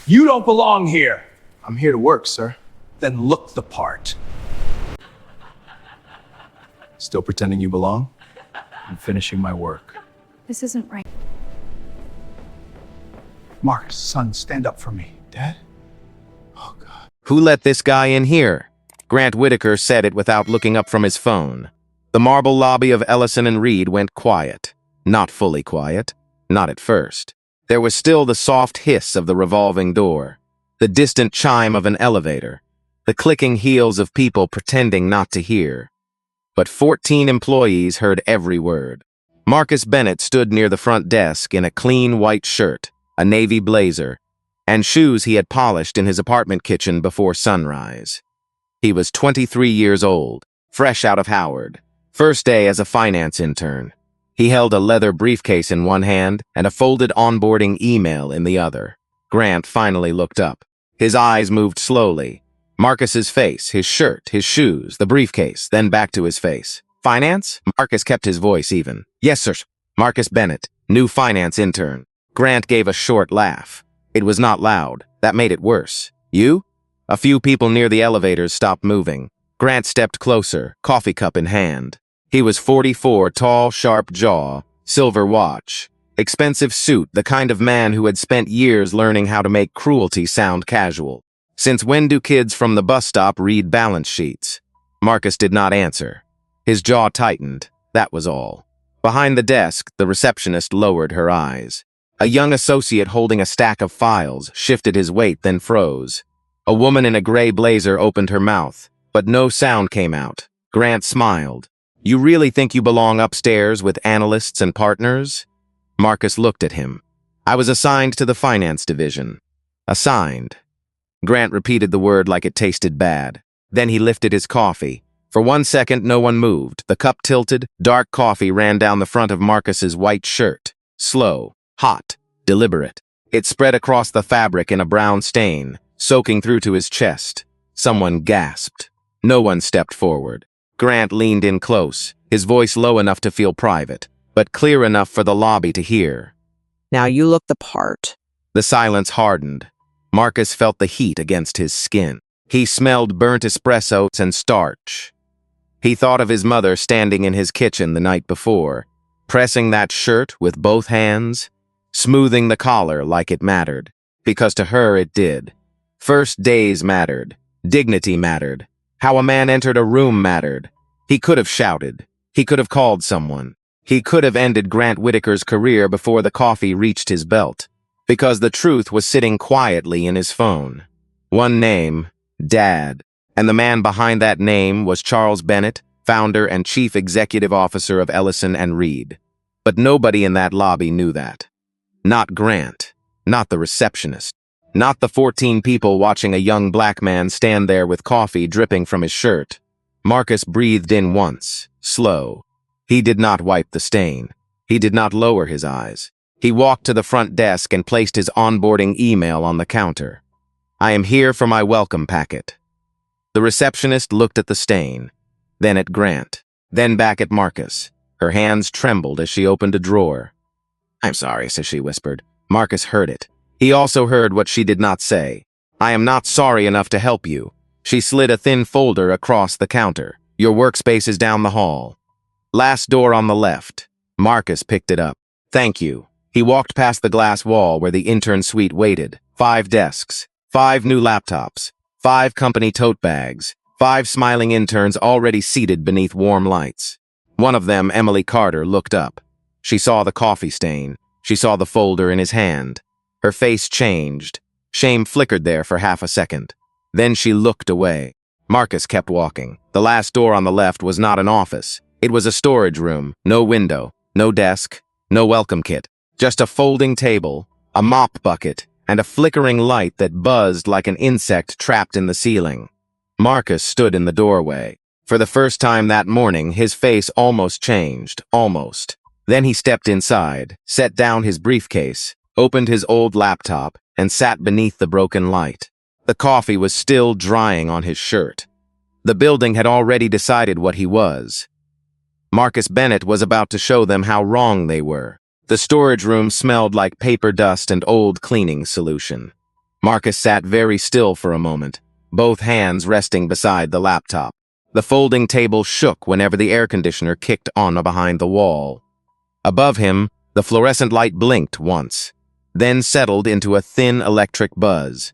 You don't belong here. I'm here to work, sir. Then look the part. Still pretending you belong? I'm finishing my work. This isn't right. Marcus, son, stand up for me. Dad? Oh, God. Who let this guy in here? Grant Whitaker said it without looking up from his phone. The marble lobby of Ellison and Reed went quiet. Not fully quiet. Not at first. There was still the soft hiss of the revolving door, the distant chime of an elevator, the clicking heels of people pretending not to hear. But 14 employees heard every word. Marcus Bennett stood near the front desk in a clean white shirt, a navy blazer, and shoes he had polished in his apartment kitchen before sunrise. He was 23 years old, fresh out of Howard, first day as a finance intern. He held a leather briefcase in one hand and a folded onboarding email in the other. Grant finally looked up. His eyes moved slowly. Marcus's face, his shirt, his shoes, the briefcase, then back to his face. Finance? Marcus kept his voice even. Yes, sir. Marcus Bennett, new finance intern. Grant gave a short laugh. It was not loud. That made it worse. You? A few people near the elevators stopped moving. Grant stepped closer, coffee cup in hand. He was 44, tall, sharp jaw, silver watch, expensive suit, the kind of man who had spent years learning how to make cruelty sound casual. Since when do kids from the bus stop read balance sheets? Marcus did not answer. His jaw tightened, that was all. Behind the desk, the receptionist lowered her eyes. A young associate holding a stack of files shifted his weight, then froze. A woman in a gray blazer opened her mouth, but no sound came out. Grant smiled. You really think you belong upstairs with analysts and partners? Marcus looked at him. I was assigned to the finance division. Assigned. Grant repeated the word like it tasted bad. Then he lifted his coffee. For 1 second, no one moved. The cup tilted. Dark coffee ran down the front of Marcus's white shirt. Slow, hot, deliberate. It spread across the fabric in a brown stain, soaking through to his chest. Someone gasped. No one stepped forward. Grant leaned in close, his voice low enough to feel private, but clear enough for the lobby to hear. Now you look the part. The silence hardened. Marcus felt the heat against his skin. He smelled burnt espresso and starch. He thought of his mother standing in his kitchen the night before, pressing that shirt with both hands, smoothing the collar like it mattered, because to her it did. First days mattered. Dignity mattered. How a man entered a room mattered. He could have shouted. He could have called someone. He could have ended Grant Whitaker's career before the coffee reached his belt, because the truth was sitting quietly in his phone. One name, Dad, and the man behind that name was Charles Bennett, founder and chief executive officer of Ellison and Reed. But nobody in that lobby knew that. Not Grant, not the receptionist. Not the 14 people watching a young black man stand there with coffee dripping from his shirt. Marcus breathed in once, slow. He did not wipe the stain. He did not lower his eyes. He walked to the front desk and placed his onboarding email on the counter. I am here for my welcome packet. The receptionist looked at the stain, then at Grant, then back at Marcus. Her hands trembled as she opened a drawer. I'm sorry, she whispered. Marcus heard it. He also heard what she did not say. I am not sorry enough to help you. She slid a thin folder across the counter. Your workspace is down the hall. Last door on the left. Marcus picked it up. Thank you. He walked past the glass wall where the intern suite waited. 5 desks, 5 new laptops, 5 company tote bags, 5 smiling interns already seated beneath warm lights. One of them, Emily Carter, looked up. She saw the coffee stain. She saw the folder in his hand. Her face changed. Shame flickered there for half a second. Then she looked away. Marcus kept walking. The last door on the left was not an office. It was a storage room. No window, no desk, no welcome kit. Just a folding table, a mop bucket, and a flickering light that buzzed like an insect trapped in the ceiling. Marcus stood in the doorway. For the first time that morning, his face almost changed. Almost. Then he stepped inside, set down his briefcase, opened his old laptop, and sat beneath the broken light. The coffee was still drying on his shirt. The building had already decided what he was. Marcus Bennett was about to show them how wrong they were. The storage room smelled like paper dust and old cleaning solution. Marcus sat very still for a moment, both hands resting beside the laptop. The folding table shook whenever the air conditioner kicked on behind the wall. Above him, the fluorescent light blinked once, then settled into a thin electric buzz.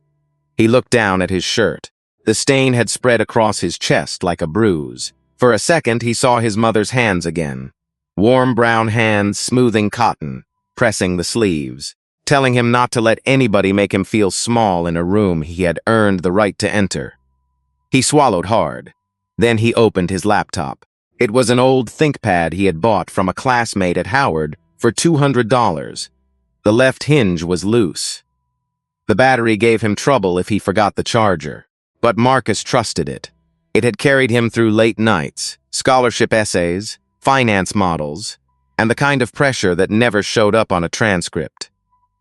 He looked down at his shirt. The stain had spread across his chest like a bruise. For a second, he saw his mother's hands again. Warm brown hands smoothing cotton, pressing the sleeves, telling him not to let anybody make him feel small in a room he had earned the right to enter. He swallowed hard. Then he opened his laptop. It was an old ThinkPad he had bought from a classmate at Howard for $200. The left hinge was loose. The battery gave him trouble if he forgot the charger. But Marcus trusted it. It had carried him through late nights, scholarship essays, finance models, and the kind of pressure that never showed up on a transcript.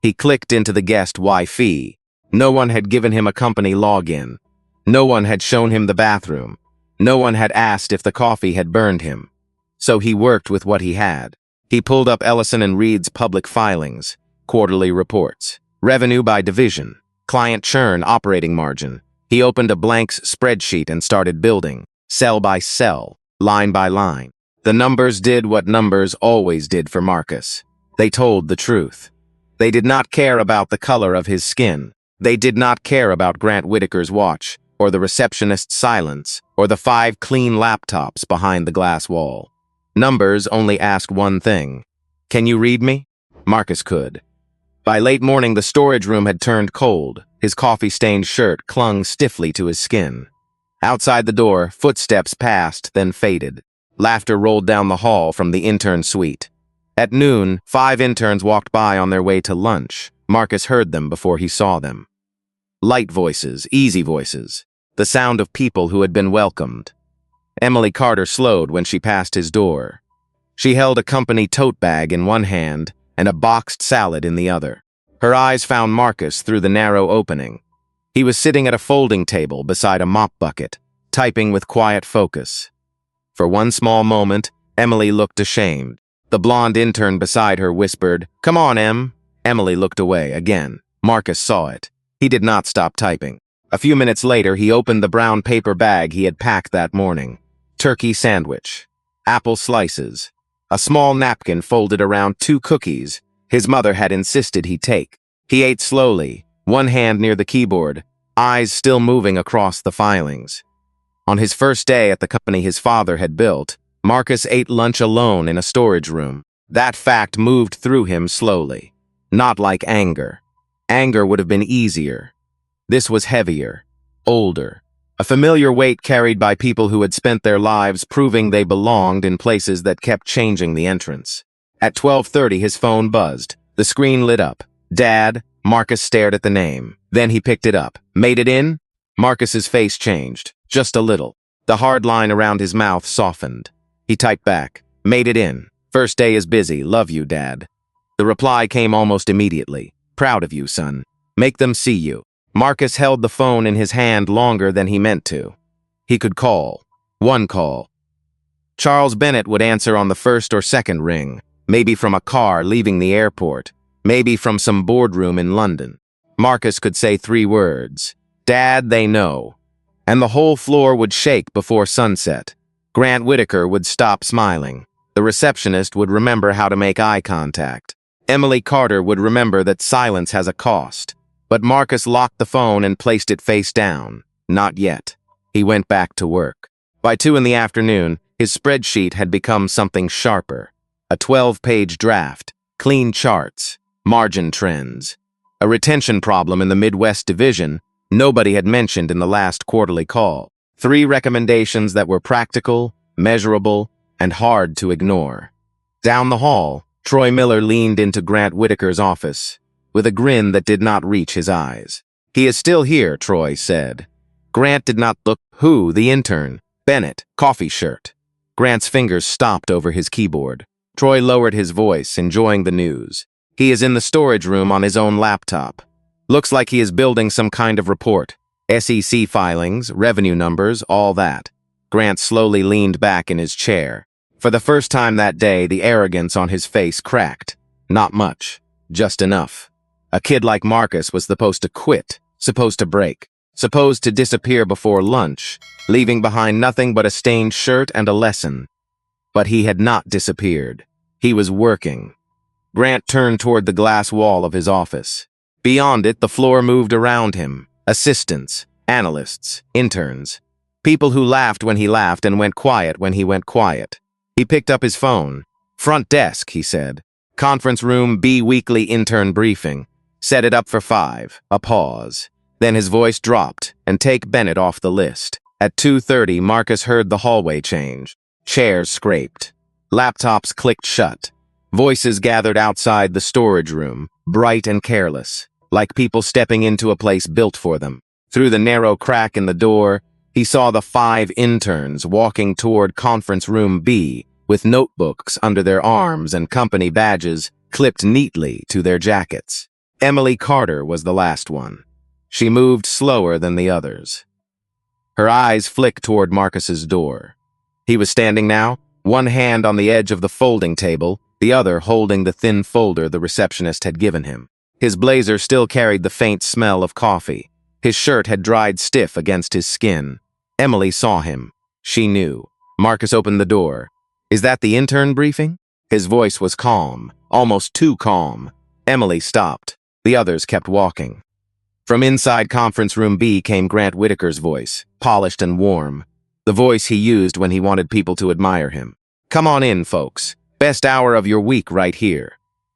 He clicked into the guest Wi-Fi. No one had given him a company login. No one had shown him the bathroom. No one had asked if the coffee had burned him. So he worked with what he had. He pulled up Ellison and Reed's public filings, quarterly reports, revenue by division, client churn, operating margin. He opened a blank spreadsheet and started building, cell by cell, line by line. The numbers did what numbers always did for Marcus. They told the truth. They did not care about the color of his skin. They did not care about Grant Whitaker's watch, or the receptionist's silence, or the 5 clean laptops behind the glass wall. Numbers only asked one thing. Can you read me? Marcus could. By late morning, the storage room had turned cold. His coffee-stained shirt clung stiffly to his skin. Outside the door, footsteps passed, then faded. Laughter rolled down the hall from the intern suite. At noon, 5 interns walked by on their way to lunch. Marcus heard them before he saw them. Light voices, easy voices. The sound of people who had been welcomed. Emily Carter slowed when she passed his door. She held a company tote bag in one hand and a boxed salad in the other. Her eyes found Marcus through the narrow opening. He was sitting at a folding table beside a mop bucket, typing with quiet focus. For one small moment, Emily looked ashamed. The blonde intern beside her whispered, "Come on, Em." Emily looked away again. Marcus saw it. He did not stop typing. A few minutes later, he opened the brown paper bag he had packed that morning. Turkey sandwich, apple slices, a small napkin folded around 2 cookies his mother had insisted he take. He ate slowly, one hand near the keyboard, eyes still moving across the filings. On his first day at the company his father had built, Marcus ate lunch alone in a storage room. That fact moved through him slowly. Not like anger. Anger would have been easier. This was heavier, older, a familiar weight carried by people who had spent their lives proving they belonged in places that kept changing the entrance. At 12:30, his phone buzzed. The screen lit up. Dad. Marcus stared at the name. Then he picked it up. Made it in? Marcus's face changed, just a little. The hard line around his mouth softened. He typed back, "Made it in. First day is busy. Love you, Dad." The reply came almost immediately. "Proud of you, son. Make them see you." Marcus held the phone in his hand longer than he meant to. He could call. One call. Charles Bennett would answer on the first or second ring, maybe from a car leaving the airport, maybe from some boardroom in London. Marcus could say 3 words. "Dad, they know." And the whole floor would shake before sunset. Grant Whitaker would stop smiling. The receptionist would remember how to make eye contact. Emily Carter would remember that silence has a cost. But Marcus locked the phone and placed it face down. Not yet. He went back to work. By 2 in the afternoon, his spreadsheet had become something sharper. A 12-page draft, clean charts, margin trends. A retention problem in the Midwest Division nobody had mentioned in the last quarterly call. 3 recommendations that were practical, measurable, and hard to ignore. Down the hall, Troy Miller leaned into Grant Whitaker's office, with a grin that did not reach his eyes. "He is still here," Troy said. Grant did not look. "Who? The intern? Bennett, coffee shirt." Grant's fingers stopped over his keyboard. Troy lowered his voice, enjoying the news. "He is in the storage room on his own laptop. Looks like he is building some kind of report. SEC filings, revenue numbers, all that." Grant slowly leaned back in his chair. For the first time that day, the arrogance on his face cracked. Not much. Just enough. A kid like Marcus was supposed to quit, supposed to break, supposed to disappear before lunch, leaving behind nothing but a stained shirt and a lesson. But he had not disappeared. He was working. Grant turned toward the glass wall of his office. Beyond it, the floor moved around him. Assistants, analysts, interns. People who laughed when he laughed and went quiet when he went quiet. He picked up his phone. "Front desk," he said. "Conference room B weekly intern briefing. Set it up for 5. A pause. Then his voice dropped, and take Bennett off the list. At 2:30, Marcus heard the hallway change. Chairs scraped. Laptops clicked shut. Voices gathered outside the storage room, bright and careless, like people stepping into a place built for them. Through the narrow crack in the door, he saw the 5 interns walking toward conference room B, with notebooks under their arms and company badges clipped neatly to their jackets. Emily Carter was the last one. She moved slower than the others. Her eyes flicked toward Marcus's door. He was standing now, one hand on the edge of the folding table, the other holding the thin folder the receptionist had given him. His blazer still carried the faint smell of coffee. His shirt had dried stiff against his skin. Emily saw him. She knew. Marcus opened the door. "Is that the intern briefing?" His voice was calm, almost too calm. Emily stopped. The others kept walking. From inside conference room B came Grant Whitaker's voice, polished and warm. The voice he used when he wanted people to admire him. "Come on in, folks. Best hour of your week right here."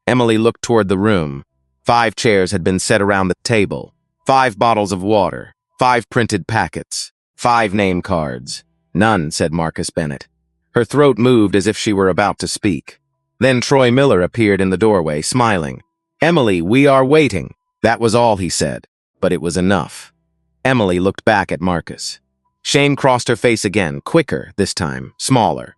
Emily looked toward the room. 5 chairs had been set around the table. 5 bottles of water. 5 printed packets. 5 name cards. "None," said Marcus Bennett. Her throat moved as if she were about to speak. Then Troy Miller appeared in the doorway, smiling. "Emily, we are waiting." That was all he said, but it was enough. Emily looked back at Marcus. Shame crossed her face again, quicker this time, smaller.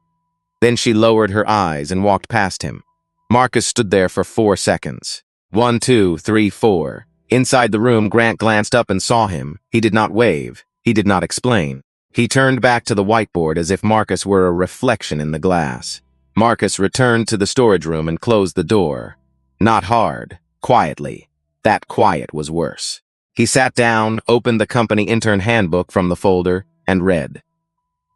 Then she lowered her eyes and walked past him. Marcus stood there for 4 seconds. 1, 2, 3, 4. Inside the room, Grant glanced up and saw him. He did not wave. He did not explain. He turned back to the whiteboard as if Marcus were a reflection in the glass. Marcus returned to the storage room and closed the door. Not hard, quietly. That quiet was worse. He sat down, opened the company intern handbook from the folder, and read.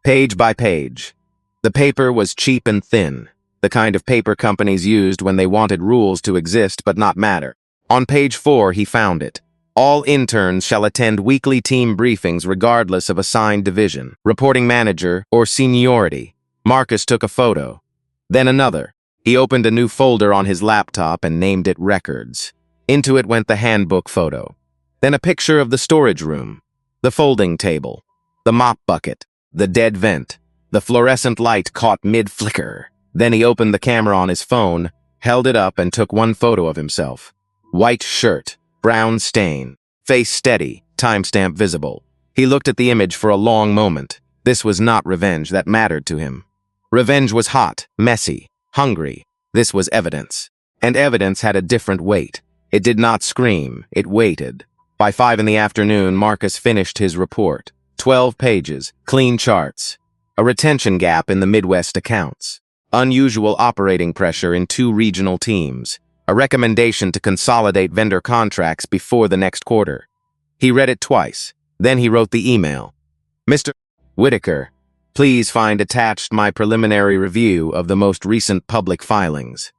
Page by page. The paper was cheap and thin, the kind of paper companies used when they wanted rules to exist but not matter. On page 4, he found it. All interns shall attend weekly team briefings regardless of assigned division, reporting manager, or seniority. Marcus took a photo. Then another. He opened a new folder on his laptop and named it Records. Into it went the handbook photo. Then a picture of the storage room, the folding table, the mop bucket, the dead vent, the fluorescent light caught mid-flicker. Then he opened the camera on his phone, held it up, and took one photo of himself. White shirt, brown stain, face steady, timestamp visible. He looked at the image for a long moment. This was not revenge that mattered to him. Revenge was hot, messy, hungry. This was evidence. And evidence had a different weight. It did not scream, it waited. By 5 in the afternoon, Marcus finished his report. 12 pages, clean charts. A retention gap in the Midwest accounts. Unusual operating pressure in 2 regional teams. A recommendation to consolidate vendor contracts before the next quarter. He read it twice. Then he wrote the email. Mr. Whitaker, please find attached my preliminary review of the most recent public filings.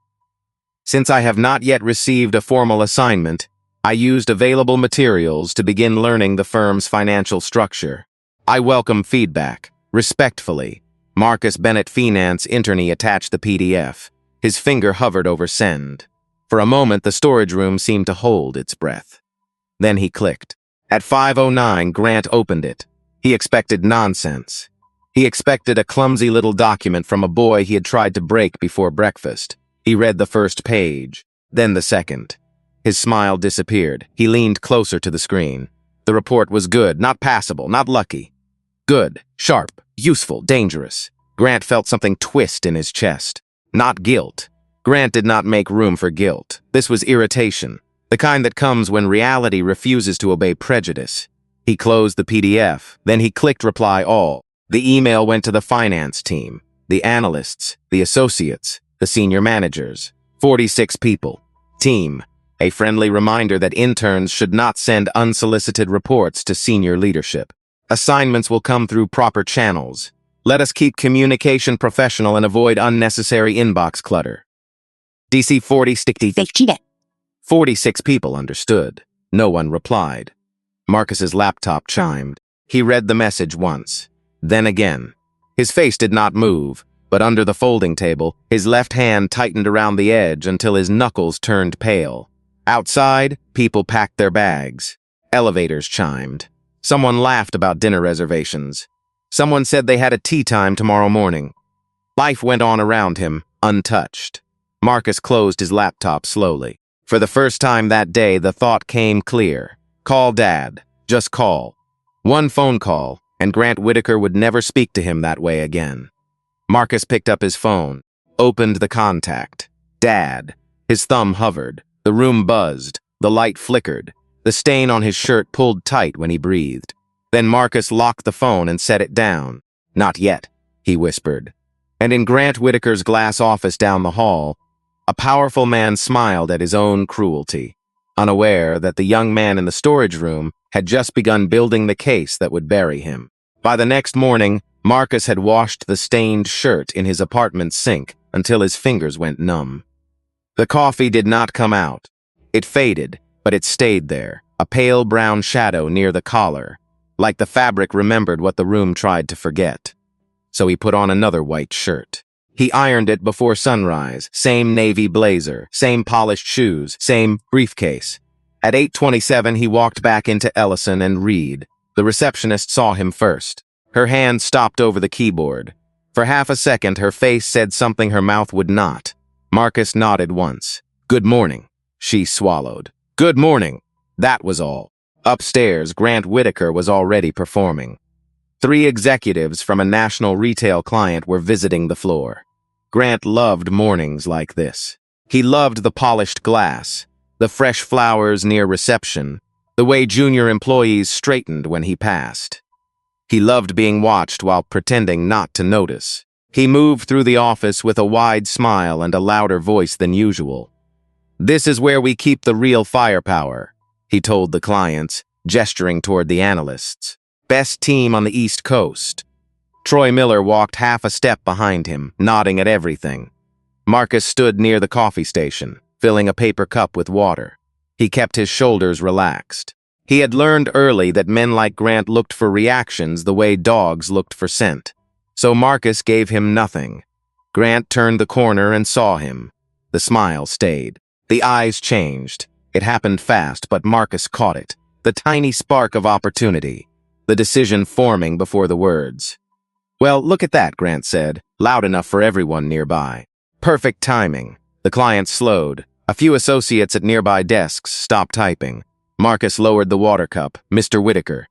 Since I have not yet received a formal assignment, I used available materials to begin learning the firm's financial structure. I welcome feedback. Respectfully, Marcus Bennett Finance Internee attached the PDF. His finger hovered over send. For a moment, the storage room seemed to hold its breath. Then he clicked. At 5:09, Grant opened it. He expected nonsense. He expected a clumsy little document from a boy he had tried to break before breakfast. He read the first page, then the second. His smile disappeared. He leaned closer to the screen. The report was good, not passable, not lucky. Good, sharp, useful, dangerous. Grant felt something twist in his chest. Not guilt. Grant did not make room for guilt. This was irritation, the kind that comes when reality refuses to obey prejudice. He closed the PDF, then he clicked reply all. The email went to the finance team, the analysts, the associates, the senior managers. 46 people. Team. a friendly reminder that interns should not send unsolicited reports to senior leadership. Assignments will come through proper channels. Let us keep communication professional and avoid unnecessary inbox clutter. DC 46 people understood. No one replied. Marcus's laptop chimed. He read the message once, then again. His face did not move, but under the folding table, his left hand tightened around the edge until his knuckles turned pale. Outside, people packed their bags. Elevators chimed. Someone laughed about dinner reservations. Someone said they had a tea time tomorrow morning. Life went on around him, untouched. Marcus closed his laptop slowly. For the first time that day, the thought came clear. Call Dad. Just call. One phone call, and Grant Whitaker would never speak to him that way again. Marcus picked up his phone, opened the contact. Dad. His thumb hovered. The room buzzed. The light flickered. The stain on his shirt pulled tight when he breathed. Then Marcus locked the phone and set it down. Not yet, he whispered. And in Grant Whitaker's glass office down the hall, a powerful man smiled at his own cruelty, unaware that the young man in the storage room had just begun building the case that would bury him. By the next morning, Marcus had washed the stained shirt in his apartment sink until his fingers went numb. The coffee did not come out. It faded, but it stayed there, a pale brown shadow near the collar, like the fabric remembered what the room tried to forget. So he put on another white shirt. He ironed it before sunrise, same navy blazer, same polished shoes, same briefcase. At 8:27, he walked back into Ellison and Reed. The receptionist saw him first. Her hand stopped over the keyboard. For half a second, her face said something her mouth would not. Marcus nodded once. Good morning, she swallowed. Good morning. That was all. Upstairs, Grant Whitaker was already performing. 3 executives from a national retail client were visiting the floor. Grant loved mornings like this. He loved the polished glass, the fresh flowers near reception, the way junior employees straightened when he passed. He loved being watched while pretending not to notice. He moved through the office with a wide smile and a louder voice than usual. This is where we keep the real firepower, he told the clients, gesturing toward the analysts. Best team on the East Coast. Troy Miller walked half a step behind him, nodding at everything. Marcus stood near the coffee station, filling a paper cup with water. He kept his shoulders relaxed. He had learned early that men like Grant looked for reactions the way dogs looked for scent. So Marcus gave him nothing. Grant turned the corner and saw him. The smile stayed. The eyes changed. It happened fast, but Marcus caught it. The tiny spark of opportunity. The decision forming before the words. Well, look at that, Grant said, loud enough for everyone nearby. Perfect timing. The client slowed. A few associates at nearby desks stopped typing. Marcus lowered the water cup. Mr. Whitaker.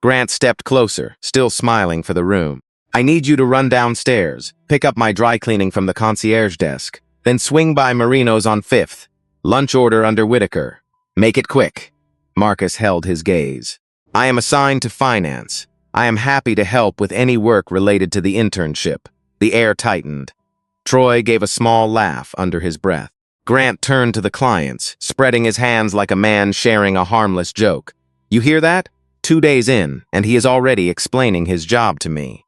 Grant stepped closer, still smiling for the room. I need you to run downstairs, pick up my dry cleaning from the concierge desk, then swing by Marino's on 5th. Lunch order under Whitaker. Make it quick. Marcus held his gaze. I am assigned to finance. I am happy to help with any work related to the internship. The air tightened. Troy gave a small laugh under his breath. Grant turned to the clients, spreading his hands like a man sharing a harmless joke. You hear that? 2 days in, and he is already explaining his job to me.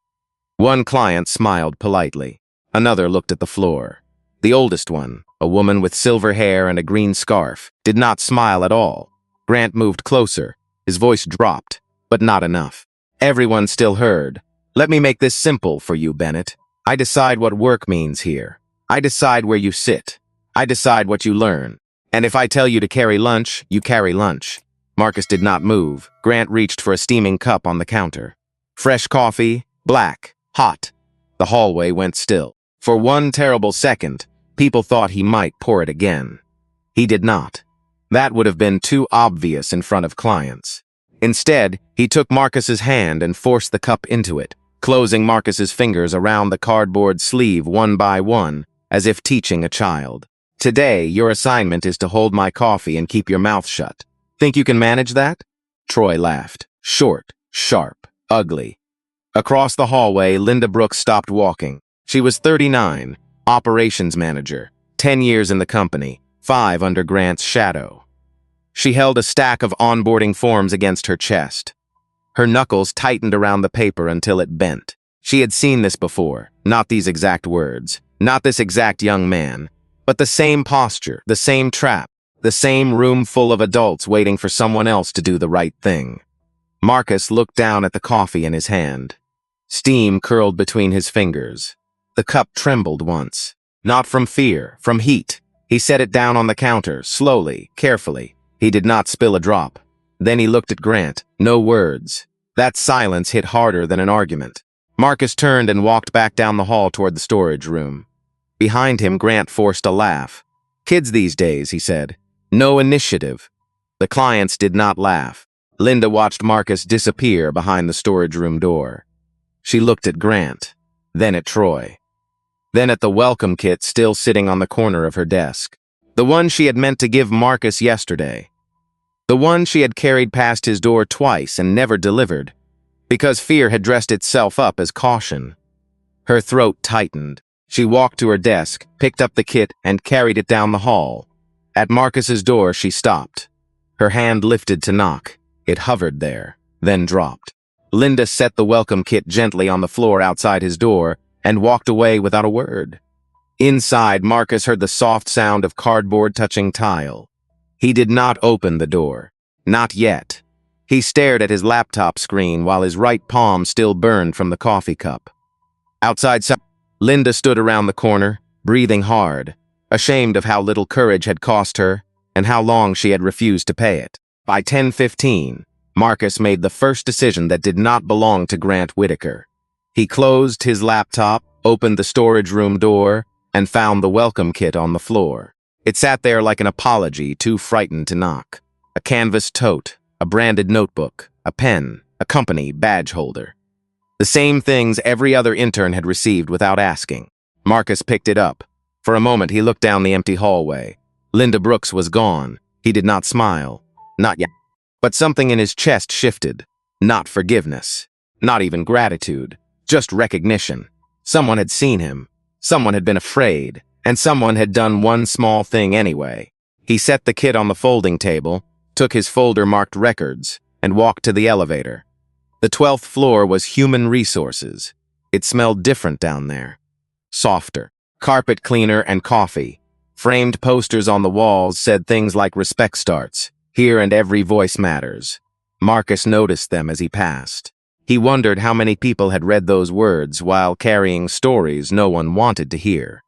One client smiled politely. Another looked at the floor. The oldest one, a woman with silver hair and a green scarf, did not smile at all. Grant moved closer. His voice dropped, but not enough. Everyone still heard. Let me make this simple for you, Bennett. I decide what work means here. I decide where you sit. I decide what you learn. And if I tell you to carry lunch, you carry lunch. Marcus did not move. Grant reached for a steaming cup on the counter. Fresh coffee, black, hot. The hallway went still. For one terrible second, people thought he might pour it again. He did not. That would have been too obvious in front of clients. Instead, he took Marcus's hand and forced the cup into it, closing Marcus's fingers around the cardboard sleeve one by one, as if teaching a child. Today, your assignment is to hold my coffee and keep your mouth shut. Think you can manage that? Troy laughed. Short, sharp, ugly. Across the hallway, Linda Brooks stopped walking. She was 39, operations manager, 10 years in the company, 5 under Grant's shadow. She held a stack of onboarding forms against her chest. Her knuckles tightened around the paper until it bent. She had seen this before, not these exact words, not this exact young man, but the same posture, the same trap, the same room full of adults waiting for someone else to do the right thing. Marcus looked down at the coffee in his hand. Steam curled between his fingers. The cup trembled once. Not from fear, from heat. He set it down on the counter, slowly, carefully. He did not spill a drop. Then he looked at Grant. No words. That silence hit harder than an argument. Marcus turned and walked back down the hall toward the storage room. Behind him, Grant forced a laugh. Kids these days, he said. No initiative. The clients did not laugh. Linda watched Marcus disappear behind the storage room door. She looked at Grant, then at Troy, then at the welcome kit still sitting on the corner of her desk. The one she had meant to give Marcus yesterday. The one she had carried past his door twice and never delivered, because fear had dressed itself up as caution. Her throat tightened. She walked to her desk, picked up the kit, and carried it down the hall. At Marcus's door, she stopped. Her hand lifted to knock. It hovered there, then dropped. Linda set the welcome kit gently on the floor outside his door and walked away without a word. Inside, Marcus heard the soft sound of cardboard touching tile. He did not open the door. Not yet. He stared at his laptop screen while his right palm still burned from the coffee cup. Outside, Linda stood around the corner, breathing hard, ashamed of how little courage had cost her and how long she had refused to pay it. By 10:15, Marcus made the first decision that did not belong to Grant Whitaker. He closed his laptop, opened the storage room door, and found the welcome kit on the floor. It sat there like an apology, too frightened to knock. A canvas tote, a branded notebook, a pen, a company badge holder. The same things every other intern had received without asking. Marcus picked it up. For a moment, he looked down the empty hallway. Linda Brooks was gone. He did not smile. Not yet. But something in his chest shifted. Not forgiveness. Not even gratitude. Just recognition. Someone had seen him. Someone had been afraid. And someone had done one small thing anyway. He set the kit on the folding table, took his folder marked records, and walked to the elevator. The 12th floor was human resources. It smelled different down there. Softer. Carpet cleaner and coffee. Framed posters on the walls said things like respect starts. Here and every voice matters. Marcus noticed them as he passed. He wondered how many people had read those words while carrying stories no one wanted to hear.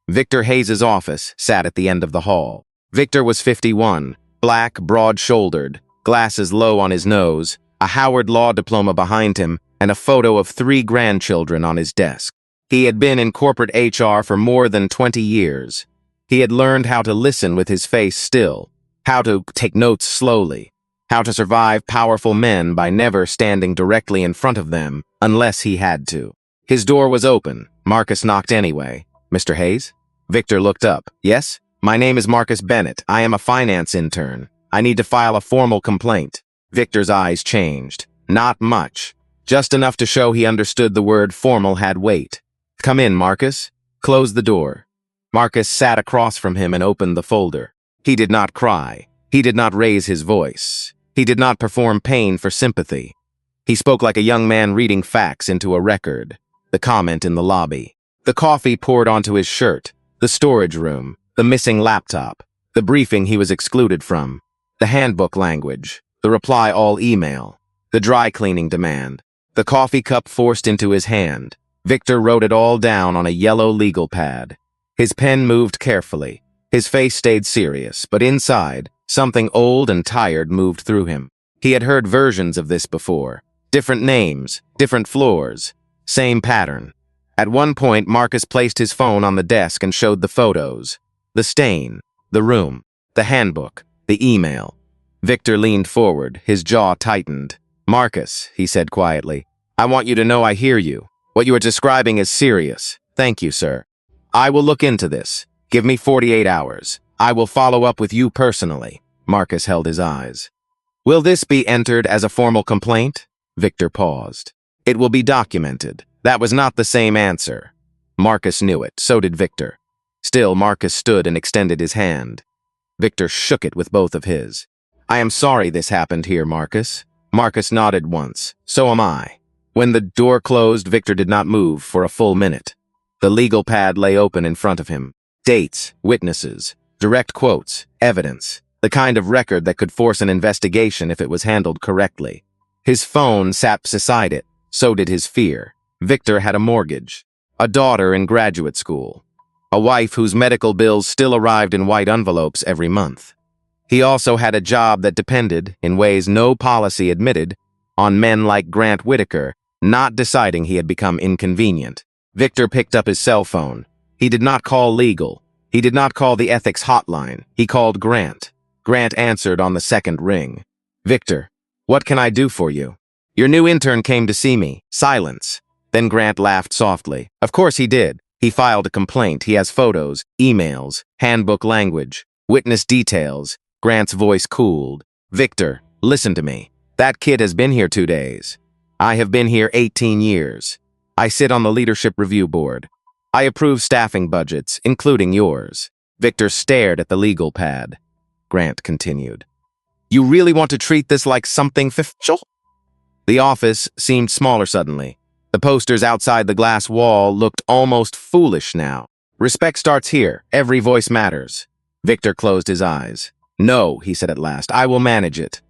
Victor Hayes' office sat at the end of the hall. Victor was 51, black, broad-shouldered, glasses low on his nose, a Howard Law diploma behind him, and a photo of 3 grandchildren on his desk. He had been in corporate HR for more than 20 years. He had learned how to listen with his face still, how to take notes slowly, how to survive powerful men by never standing directly in front of them unless he had to. His door was open. Marcus knocked anyway. Mr. Hayes? Victor looked up. Yes? My name is Marcus Bennett. I am a finance intern. I need to file a formal complaint. Victor's eyes changed. Not much. Just enough to show he understood the word formal had weight. Come in, Marcus. Close the door. Marcus sat across from him and opened the folder. He did not cry. He did not raise his voice. He did not perform pain for sympathy. He spoke like a young man reading facts into a record. The comment in the lobby. The coffee poured onto his shirt. The storage room. The missing laptop. The briefing he was excluded from. The handbook language. The reply all email. The dry cleaning demand. The coffee cup forced into his hand. Victor wrote it all down on a yellow legal pad. His pen moved carefully. His face stayed serious, but inside, something old and tired moved through him. He had heard versions of this before. Different names, different floors, same pattern. At one point, Marcus placed his phone on the desk and showed the photos. The stain, the room, the handbook, the email. Victor leaned forward, his jaw tightened. Marcus, he said quietly, I want you to know I hear you. What you are describing is serious. Thank you, sir. I will look into this. Give me 48 hours. I will follow up with you personally. Marcus held his eyes. Will this be entered as a formal complaint? Victor paused. It will be documented. That was not the same answer. Marcus knew it. So did Victor. Still, Marcus stood and extended his hand. Victor shook it with both of his. I am sorry this happened here, Marcus. Marcus nodded once. So am I. When the door closed, Victor did not move for a full minute. The legal pad lay open in front of him. Dates, witnesses, direct quotes, evidence. The kind of record that could force an investigation if it was handled correctly. His phone sat beside it. So did his fear. Victor had a mortgage, a daughter in graduate school, a wife whose medical bills still arrived in white envelopes every month. He also had a job that depended, in ways no policy admitted, on men like Grant Whitaker not deciding he had become inconvenient. Victor picked up his cell phone. He did not call legal. He did not call the ethics hotline. He called Grant. Grant answered on the second ring. Victor, what can I do for you? Your new intern came to see me. Silence. Then Grant laughed softly. Of course he did. He filed a complaint. He has photos, emails, handbook language, witness details. Grant's voice cooled. Victor, listen to me. That kid has been here 2 days. I have been here 18 years. I sit on the leadership review board. I approve staffing budgets, including yours. Victor stared at the legal pad. Grant continued. You really want to treat this like something fictional? The office seemed smaller suddenly. The posters outside the glass wall looked almost foolish now. Respect starts here. Every voice matters. Victor closed his eyes. No, he said at last. I will manage it.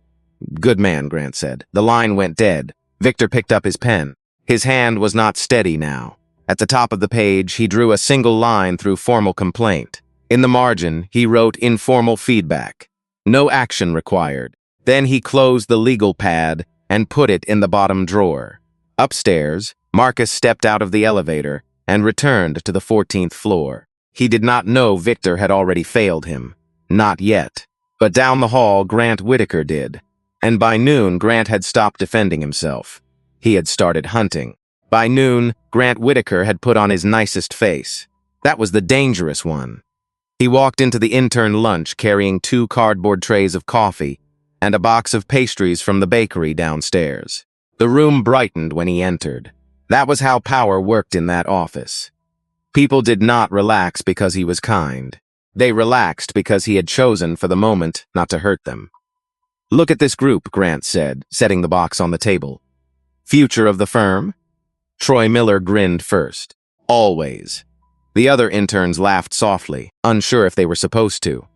Good man, Grant said. The line went dead. Victor picked up his pen. His hand was not steady now. At the top of the page, he drew a single line through formal complaint. In the margin, he wrote informal feedback. No action required. Then he closed the legal pad and put it in the bottom drawer. Upstairs, Marcus stepped out of the elevator and returned to the 14th floor. He did not know Victor had already failed him. Not yet. But down the hall, Grant Whitaker did. And by noon, Grant had stopped defending himself. He had started hunting. By noon, Grant Whitaker had put on his nicest face. That was the dangerous one. He walked into the intern lunch carrying 2 cardboard trays of coffee and a box of pastries from the bakery downstairs. The room brightened when he entered. That was how power worked in that office. People did not relax because he was kind. They relaxed because he had chosen for the moment not to hurt them. Look at this group, Grant said, setting the box on the table. Future of the firm? Troy Miller grinned first. Always. The other interns laughed softly, unsure if they were supposed to.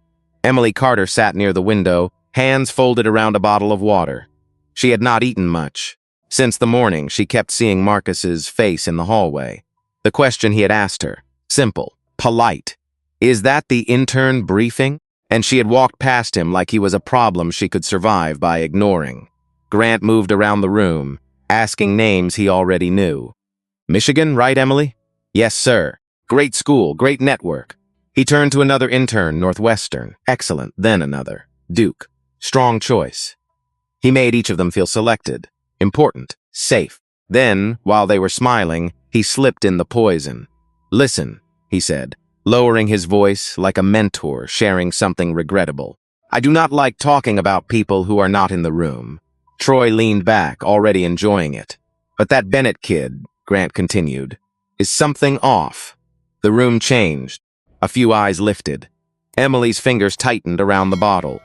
Emily Carter sat near the window, hands folded around a bottle of water. She had not eaten much. Since the morning, she kept seeing Marcus's face in the hallway. The question he had asked her, simple, polite. Is that the intern briefing? And she had walked past him like he was a problem she could survive by ignoring. Grant moved around the room, asking names he already knew. Michigan, right, Emily? Yes, sir. Great school, great network. He turned to another intern, Northwestern. Excellent. Then another. Duke. Strong choice. He made each of them feel selected. Important. Safe. Then, while they were smiling, he slipped in the poison. Listen, he said, lowering his voice like a mentor sharing something regrettable. I do not like talking about people who are not in the room. Troy leaned back, already enjoying it. But that Bennett kid, Grant continued, is something off. The room changed. A few eyes lifted. Emily's fingers tightened around the bottle.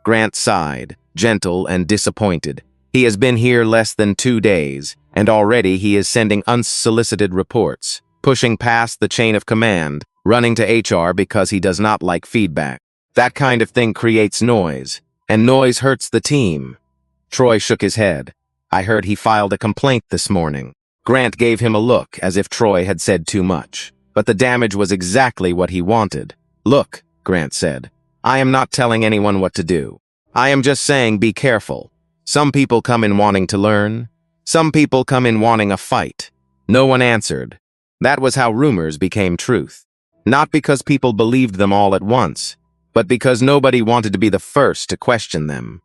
Grant sighed, gentle and disappointed. He has been here less than 2 days, and already he is sending unsolicited reports, pushing past the chain of command, running to HR because he does not like feedback. That kind of thing creates noise, and noise hurts the team. Troy shook his head. I heard he filed a complaint this morning. Grant gave him a look as if Troy had said too much, but the damage was exactly what he wanted. Look, Grant said, I am not telling anyone what to do. I am just saying be careful. Some people come in wanting to learn. Some people come in wanting a fight. No one answered. That was how rumors became truth. Not because people believed them all at once, but because nobody wanted to be the first to question them.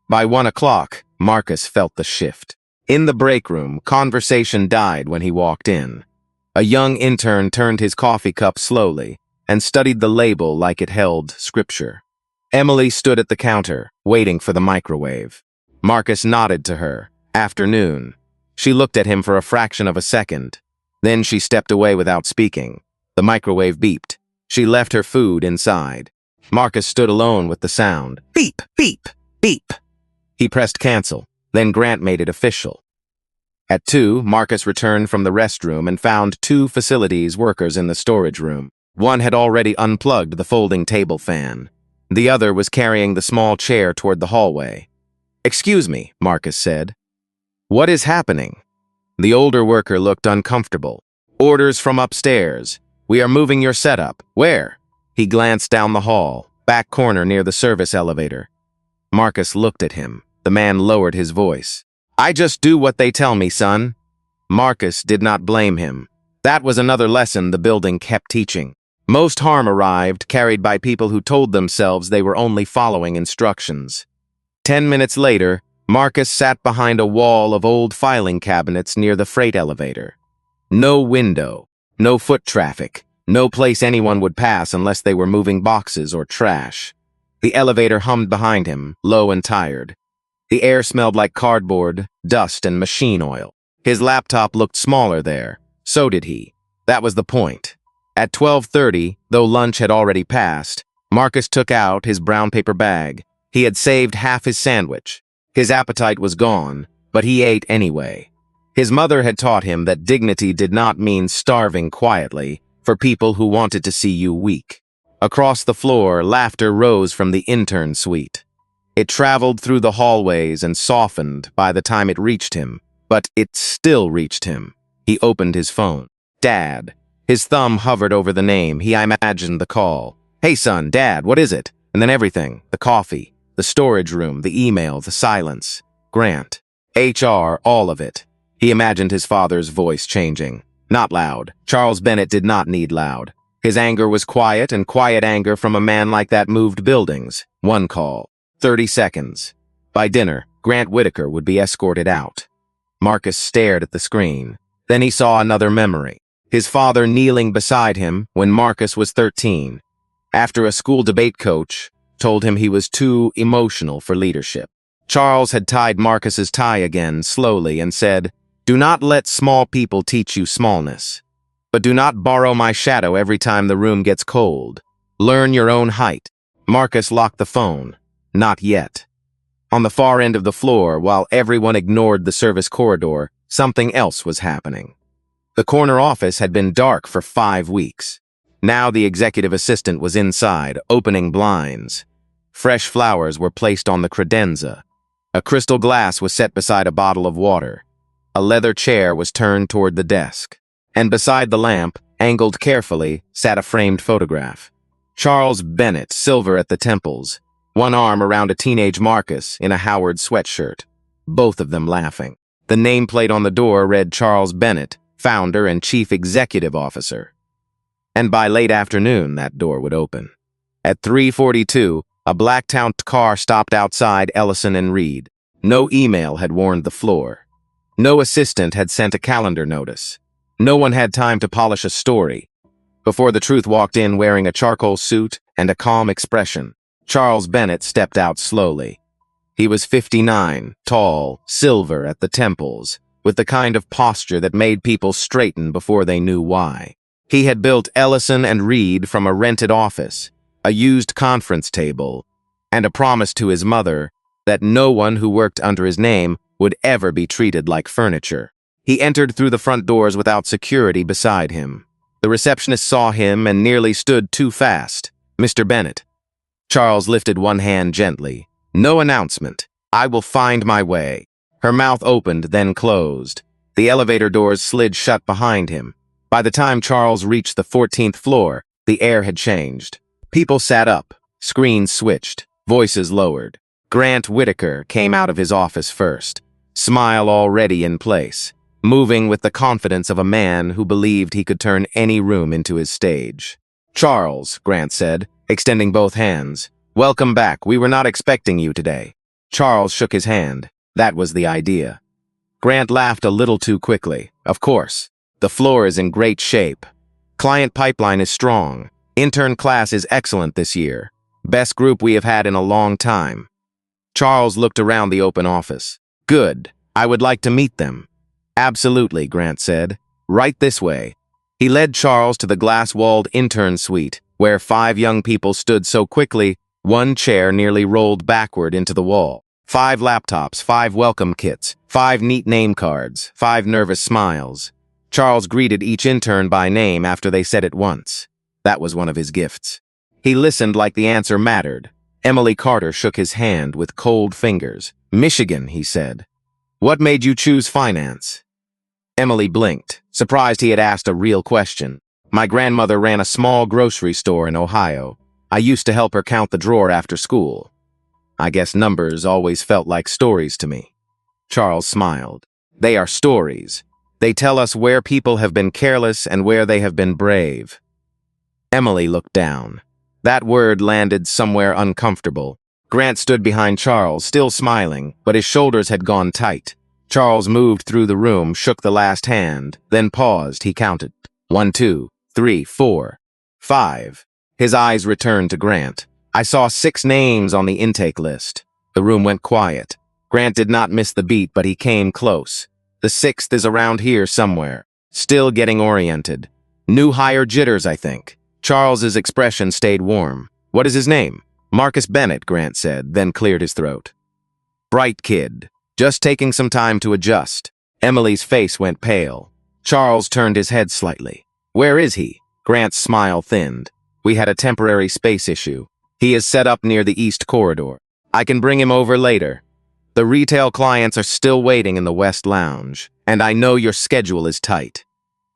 By 1 o'clock, Marcus felt the shift. In the break room, conversation died when he walked in. A young intern turned his coffee cup slowly and studied the label like it held scripture. Emily stood at the counter, waiting for the microwave. Marcus nodded to her. Afternoon. She looked at him for a fraction of a second. Then she stepped away without speaking. The microwave beeped. She left her food inside. Marcus stood alone with the sound. Beep, beep, beep. He pressed cancel. Then Grant made it official. At 2, Marcus returned from the restroom and found 2 facilities workers in the storage room. One had already unplugged the folding table fan. The other was carrying the small chair toward the hallway. "Excuse me," Marcus said. "What is happening?" The older worker looked uncomfortable. "Orders from upstairs. We are moving your setup." "Where?" He glanced down the hall, back corner near the service elevator. Marcus looked at him. The man lowered his voice. "I just do what they tell me, son." Marcus did not blame him. That was another lesson the building kept teaching. Most harm arrived, carried by people who told themselves they were only following instructions. 10 minutes later, Marcus sat behind a wall of old filing cabinets near the freight elevator. No window, no foot traffic, no place anyone would pass unless they were moving boxes or trash. The elevator hummed behind him, low and tired. The air smelled like cardboard, dust, and machine oil. His laptop looked smaller there. So did he. That was the point. At 12:30, though lunch had already passed, Marcus took out his brown paper bag. He had saved half his sandwich. His appetite was gone, but he ate anyway. His mother had taught him that dignity did not mean starving quietly for people who wanted to see you weak. Across the floor, laughter rose from the intern suite. It traveled through the hallways and softened by the time it reached him, but it still reached him. He opened his phone. "Dad." His thumb hovered over the name. He imagined the call. "Hey son, Dad, what is it?" And then everything. The coffee, the storage room, the email, the silence. Grant. HR, all of it. He imagined his father's voice changing. Not loud. Charles Bennett did not need loud. His anger was quiet, and quiet anger from a man like that moved buildings. One call. 30 seconds. By dinner, Grant Whitaker would be escorted out. Marcus stared at the screen. Then he saw another memory. His father kneeling beside him when Marcus was 13. After a school debate coach told him he was too emotional for leadership. Charles had tied Marcus's tie again slowly and said, "Do not let small people teach you smallness. But do not borrow my shadow every time the room gets cold. Learn your own height." Marcus locked the phone. Not yet. On the far end of the floor, while everyone ignored the service corridor, something else was happening. The corner office had been dark for 5 weeks. Now the executive assistant was inside, opening blinds. Fresh flowers were placed on the credenza. A crystal glass was set beside a bottle of water. A leather chair was turned toward the desk. And beside the lamp, angled carefully, sat a framed photograph. Charles Bennett, silver at the temples, one arm around a teenage Marcus in a Howard sweatshirt, both of them laughing. The nameplate on the door read Charles Bennett, founder and chief executive officer. And by late afternoon, that door would open. At 3:42, a black-towned car stopped outside Ellison and Reed. No email had warned the floor. No assistant had sent a calendar notice. No one had time to polish a story. Before the truth walked in wearing a charcoal suit and a calm expression, Charles Bennett stepped out slowly. He was 59, tall, silver at the temples, with the kind of posture that made people straighten before they knew why. He had built Ellison and Reed from a rented office, a used conference table, and a promise to his mother that no one who worked under his name would ever be treated like furniture. He entered through the front doors without security beside him. The receptionist saw him and nearly stood too fast. "Mr. Bennett." Charles lifted one hand gently. "No announcement. I will find my way." Her mouth opened, then closed. The elevator doors slid shut behind him. By the time Charles reached the 14th floor, the air had changed. People sat up, screens switched, voices lowered. Grant Whitaker came out of his office first, smile already in place, moving with the confidence of a man who believed he could turn any room into his stage. "Charles," Grant said, extending both hands. "Welcome back. We were not expecting you today." Charles shook his hand. That was the idea. Grant laughed a little too quickly. "Of course. The floor is in great shape. Client pipeline is strong. Intern class is excellent this year. Best group we have had in a long time." Charles looked around the open office. "Good. I would like to meet them." "Absolutely," Grant said. "Right this way." He led Charles to the glass-walled intern suite, Where 5 young people stood so quickly, one chair nearly rolled backward into the wall. 5 laptops, 5 welcome kits, 5 neat name cards, 5 nervous smiles. Charles greeted each intern by name after they said it once. That was one of his gifts. He listened like the answer mattered. Emily Carter shook his hand with cold fingers. Michigan, he said. What made you choose finance? Emily blinked, surprised he had asked a real question. My grandmother ran a small grocery store in Ohio. I used to help her count the drawer after school. I guess numbers always felt like stories to me. Charles smiled. They are stories. They tell us where people have been careless and where they have been brave. Emily looked down. That word landed somewhere uncomfortable. Grant stood behind Charles, still smiling, but his shoulders had gone tight. Charles moved through the room, shook the last hand, then paused. He counted. 1, 2, 3, 4, 5. His eyes returned to Grant. I saw 6 names on the intake list. The room went quiet. Grant did not miss the beat, but he came close. The 6th is around here somewhere. Still getting oriented. New hire jitters, I think. Charles's expression stayed warm. What is his name? Marcus Bennett, Grant said, then cleared his throat. Bright kid. Just taking some time to adjust. Emily's face went pale. Charles turned his head slightly. Where is he? Grant's smile thinned. We had a temporary space issue. He is set up near the east corridor. I can bring him over later. The retail clients are still waiting in the West Lounge, and I know your schedule is tight.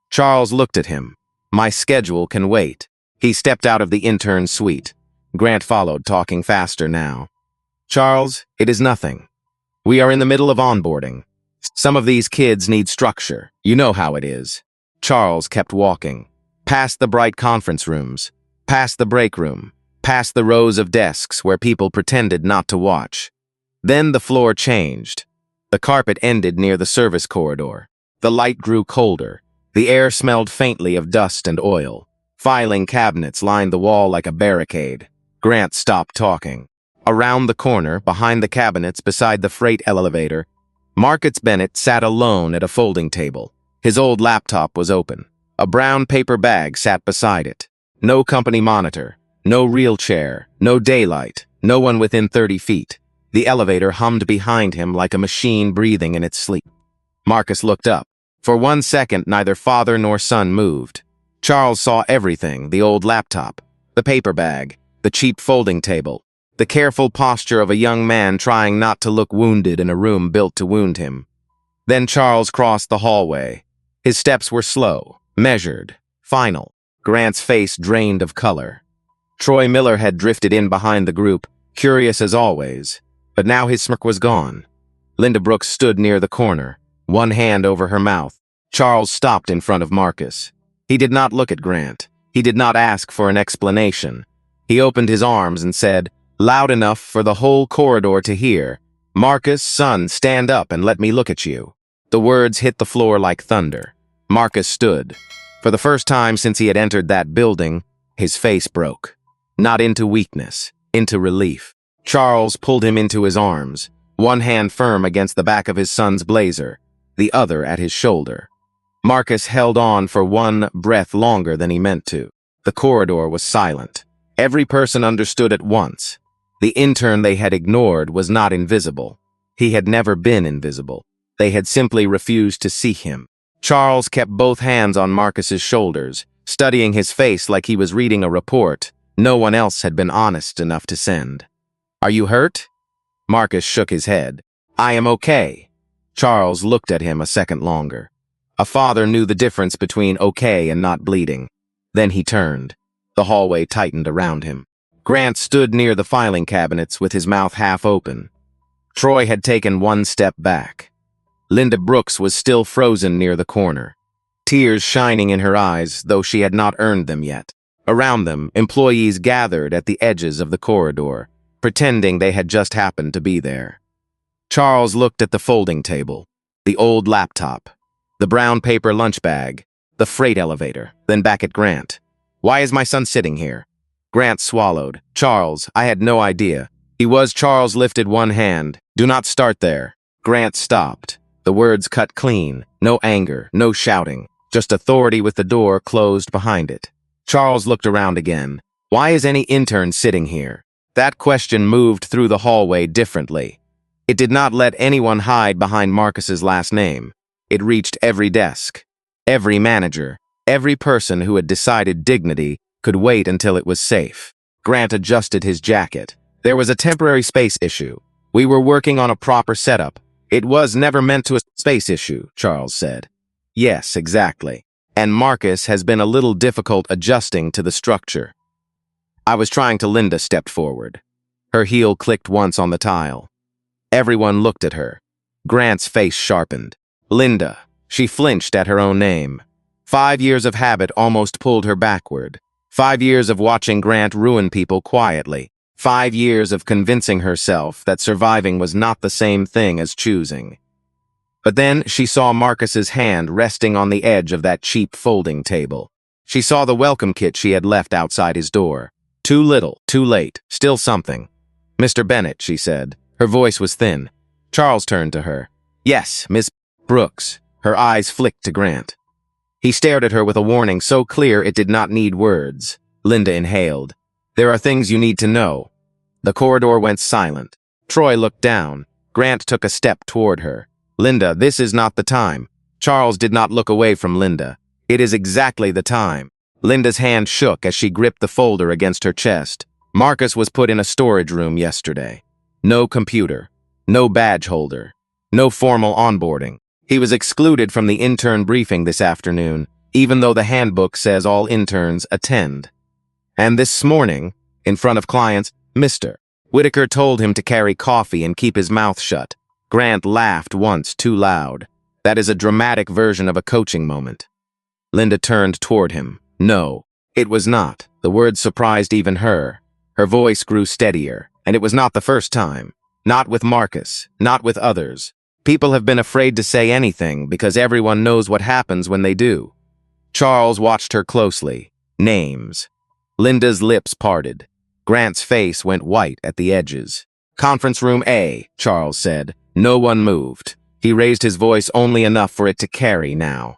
Charles looked at him. My schedule can wait. He stepped out of the intern suite. Grant followed, talking faster now. Charles, it is nothing. We are in the middle of onboarding. Some of these kids need structure. You know how it is. Charles kept walking. Past the bright conference rooms. Past the break room. Past the rows of desks where people pretended not to watch. Then the floor changed. The carpet ended near the service corridor. The light grew colder. The air smelled faintly of dust and oil. Filing cabinets lined the wall like a barricade. Grant stopped talking. Around the corner, behind the cabinets beside the freight elevator, Marcus Bennett sat alone at a folding table. His old laptop was open. A brown paper bag sat beside it. No company monitor. No real chair. No daylight. No one within 30 feet. The elevator hummed behind him like a machine breathing in its sleep. Marcus looked up. For 1 second, neither father nor son moved. Charles saw everything, the old laptop, the paper bag, the cheap folding table, the careful posture of a young man trying not to look wounded in a room built to wound him. Then Charles crossed the hallway. His steps were slow, measured, final. Grant's face drained of color. Troy Miller had drifted in behind the group, curious as always, but now his smirk was gone. Linda Brooks stood near the corner, one hand over her mouth. Charles stopped in front of Marcus. He did not look at Grant. He did not ask for an explanation. He opened his arms and said, loud enough for the whole corridor to hear, Marcus, son, stand up and let me look at you. The words hit the floor like thunder. Marcus stood. For the first time since he had entered that building, his face broke. Not into weakness, into relief. Charles pulled him into his arms, one hand firm against the back of his son's blazer, the other at his shoulder. Marcus held on for one breath longer than he meant to. The corridor was silent. Every person understood at once. The intern they had ignored was not invisible. He had never been invisible. They had simply refused to see him. Charles kept both hands on Marcus's shoulders, studying his face like he was reading a report no one else had been honest enough to send. Are you hurt? Marcus shook his head. I am okay. Charles looked at him a second longer. A father knew the difference between okay and not bleeding. Then he turned. The hallway tightened around him. Grant stood near the filing cabinets with his mouth half open. Troy had taken one step back. Linda Brooks was still frozen near the corner, tears shining in her eyes, though she had not earned them yet. Around them, employees gathered at the edges of the corridor, pretending they had just happened to be there. Charles looked at the folding table, the old laptop, the brown paper lunch bag, the freight elevator, then back at Grant. Why is my son sitting here? Grant swallowed. Charles, I had no idea. Charles lifted one hand. Do not start there. Grant stopped. The words cut clean. No anger, no shouting. Just authority with the door closed behind it. Charles looked around again. Why is any intern sitting here? That question moved through the hallway differently. It did not let anyone hide behind Marcus's last name. It reached every desk, every manager, every person who had decided dignity could wait until it was safe. Grant adjusted his jacket. There was a temporary space issue. We were working on a proper setup. It was never meant to a space issue, Charles said. Yes, exactly. And Marcus has been a little difficult adjusting to the structure. Linda stepped forward. Her heel clicked once on the tile. Everyone looked at her. Grant's face sharpened. Linda. She flinched at her own name. 5 years of habit almost pulled her backward. 5 years of watching Grant ruin people quietly. 5 years of convincing herself that surviving was not the same thing as choosing. But then she saw Marcus's hand resting on the edge of that cheap folding table. She saw the welcome kit she had left outside his door. Too little, too late, still something. Mr. Bennett, she said. Her voice was thin. Charles turned to her. Yes, Miss Brooks. Her eyes flicked to Grant. He stared at her with a warning so clear it did not need words. Linda inhaled. There are things you need to know. The corridor went silent. Troy looked down. Grant took a step toward her. Linda, this is not the time. Charles did not look away from Linda. It is exactly the time. Linda's hand shook as she gripped the folder against her chest. Marcus was put in a storage room yesterday. No computer. No badge holder. No formal onboarding. He was excluded from the intern briefing this afternoon, even though the handbook says all interns attend. And this morning, in front of clients, Mr. Whitaker told him to carry coffee and keep his mouth shut. Grant laughed once too loud. That is a dramatic version of a coaching moment. Linda turned toward him. No, it was not. The words surprised even her. Her voice grew steadier, and it was not the first time. Not with Marcus, not with others. People have been afraid to say anything because everyone knows what happens when they do. Charles watched her closely. Names. Linda's lips parted. Grant's face went white at the edges. Conference room A, Charles said. No one moved. He raised his voice only enough for it to carry now.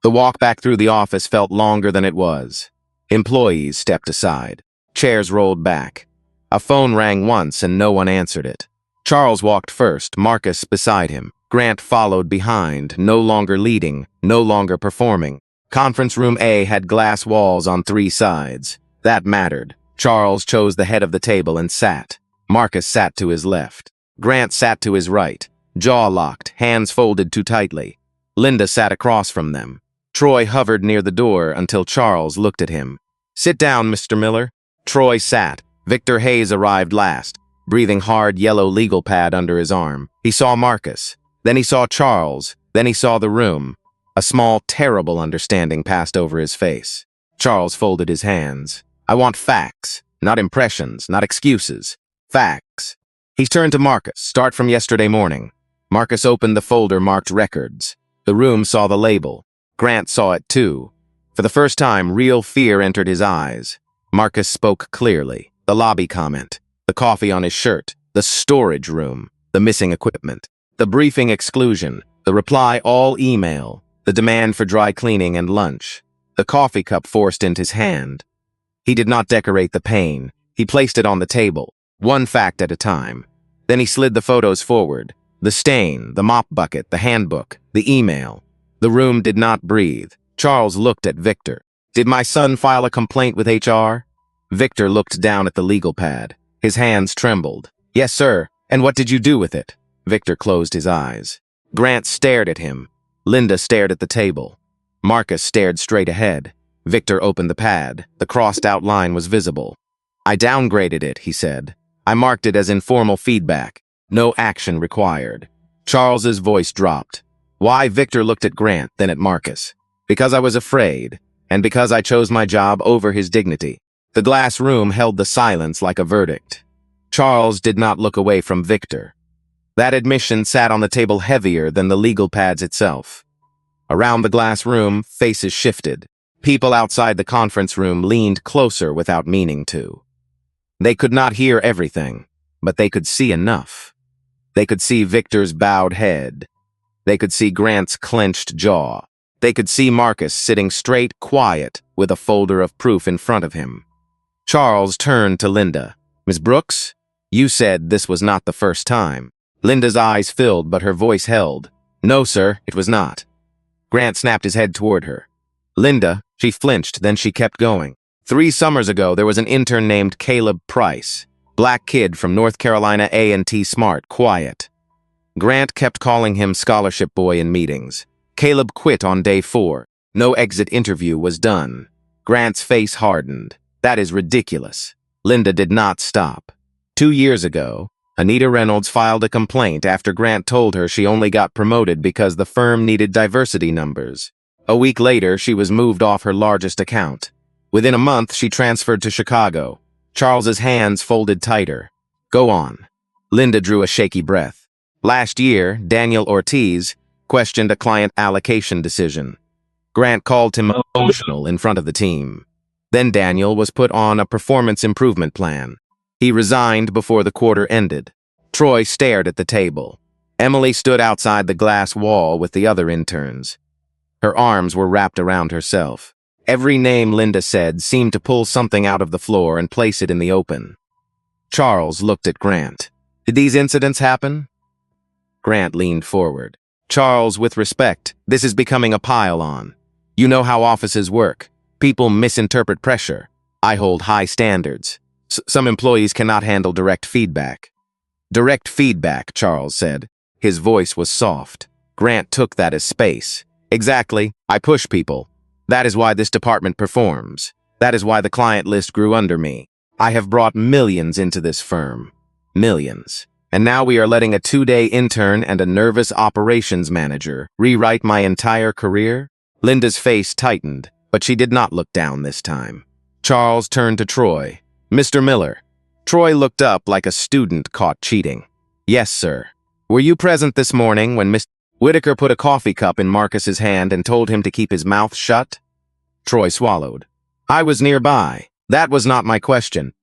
The walk back through the office felt longer than it was. Employees stepped aside. Chairs rolled back. A phone rang once and no one answered it. Charles walked first, Marcus beside him. Grant followed behind, no longer leading, no longer performing. Conference room A had glass walls on 3 sides. That mattered. Charles chose the head of the table and sat. Marcus sat to his left. Grant sat to his right. Jaw locked, hands folded too tightly. Linda sat across from them. Troy hovered near the door until Charles looked at him. Sit down, Mr. Miller. Troy sat. Victor Hayes arrived last, breathing hard yellow legal pad under his arm. He saw Marcus. Then he saw Charles. Then he saw the room. A small, terrible understanding passed over his face. Charles folded his hands. I want facts, not impressions, not excuses. Facts. He turned to Marcus. Start from yesterday morning. Marcus opened the folder marked records. The room saw the label. Grant saw it too. For the first time, real fear entered his eyes. Marcus spoke clearly. The lobby comment. The coffee on his shirt. The storage room. The missing equipment. The briefing exclusion. The reply all email. The demand for dry cleaning and lunch. The coffee cup forced into his hand. He did not decorate the pane. He placed it on the table, one fact at a time. Then he slid the photos forward. The stain, the mop bucket, the handbook, the email. The room did not breathe. Charles looked at Victor. Did my son file a complaint with HR? Victor looked down at the legal pad. His hands trembled. Yes, sir. And what did you do with it? Victor closed his eyes. Grant stared at him. Linda stared at the table. Marcus stared straight ahead. Victor opened the pad. The crossed out line was visible. I downgraded it, he said. I marked it as informal feedback. No action required. Charles's voice dropped. Why? Victor looked at Grant, then at Marcus. Because I was afraid, and because I chose my job over his dignity. The glass room held the silence like a verdict. Charles did not look away from Victor. That admission sat on the table heavier than the legal pads itself. Around the glass room, faces shifted. People outside the conference room leaned closer without meaning to. They could not hear everything, but they could see enough. They could see Victor's bowed head. They could see Grant's clenched jaw. They could see Marcus sitting straight, quiet, with a folder of proof in front of him. Charles turned to Linda. Miss Brooks, you said this was not the first time. Linda's eyes filled, but her voice held. No, sir, it was not. Grant snapped his head toward her. Linda, she flinched, then she kept going. 3 summers ago, there was an intern named Caleb Price. Black kid from North Carolina, A&T smart, quiet. Grant kept calling him scholarship boy in meetings. Caleb quit on day 4. No exit interview was done. Grant's face hardened. That is ridiculous. Linda did not stop. 2 years ago, Anita Reynolds filed a complaint after Grant told her she only got promoted because the firm needed diversity numbers. A week later, she was moved off her largest account. Within a month, she transferred to Chicago. Charles's hands folded tighter. Go on. Linda drew a shaky breath. Last year, Daniel Ortiz questioned a client allocation decision. Grant called him emotional in front of the team. Then Daniel was put on a performance improvement plan. He resigned before the quarter ended. Troy stared at the table. Emily stood outside the glass wall with the other interns. Her arms were wrapped around herself. Every name Linda said seemed to pull something out of the floor and place it in the open. Charles looked at Grant. Did these incidents happen? Grant leaned forward. Charles, with respect, this is becoming a pile-on. You know how offices work. People misinterpret pressure. I hold high standards. Some employees cannot handle direct feedback. Direct feedback, Charles said. His voice was soft. Grant took that as space. Exactly. I push people. That is why this department performs. That is why the client list grew under me. I have brought millions into this firm. Millions. And now we are letting a 2-day intern and a nervous operations manager rewrite my entire career? Linda's face tightened, but she did not look down this time. Charles turned to Troy. Mr. Miller. Troy looked up like a student caught cheating. Yes, sir. Were you present this morning when Mr. Whitaker put a coffee cup in Marcus's hand and told him to keep his mouth shut? Troy swallowed. I was nearby. That was not my question.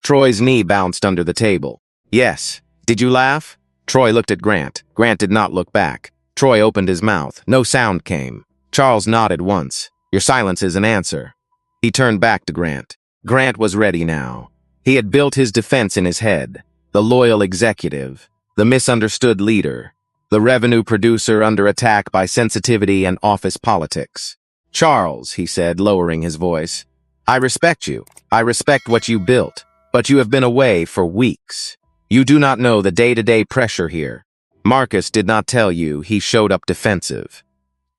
Troy's knee bounced under the table. Yes. Did you laugh? Troy looked at Grant. Grant did not look back. Troy opened his mouth. No sound came. Charles nodded once. Your silence is an answer. He turned back to Grant. Grant was ready now. He had built his defense in his head. The loyal executive. The misunderstood leader. The revenue producer under attack by sensitivity and office politics. Charles, he said, lowering his voice. I respect you. I respect what you built. But you have been away for weeks. You do not know the day-to-day pressure here. Marcus did not tell you he showed up defensive.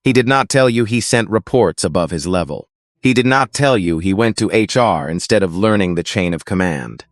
He did not tell you he sent reports above his level. He did not tell you he went to HR instead of learning the chain of command.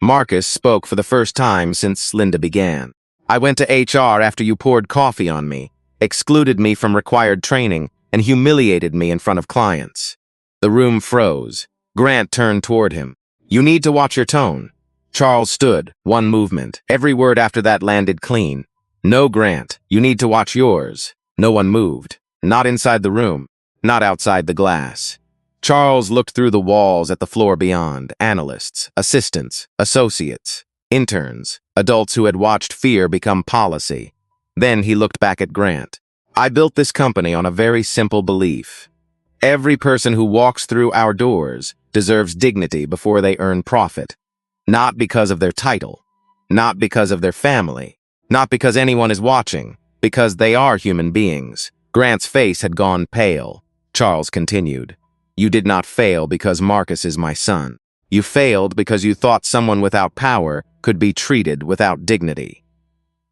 Marcus spoke for the first time since Linda began. I went to HR after you poured coffee on me, excluded me from required training, and humiliated me in front of clients. The room froze. Grant turned toward him. You need to watch your tone. Charles stood, one movement. Every word after that landed clean. No, Grant, you need to watch yours. No one moved. Not inside the room. Not outside the glass. Charles looked through the walls at the floor beyond. Analysts, assistants, associates, interns, adults who had watched fear become policy. Then he looked back at Grant. I built this company on a very simple belief. Every person who walks through our doors deserves dignity before they earn profit. Not because of their title. Not because of their family. Not because anyone is watching. Because they are human beings. Grant's face had gone pale. Charles continued. You did not fail because Marcus is my son. You failed because you thought someone without power could be treated without dignity.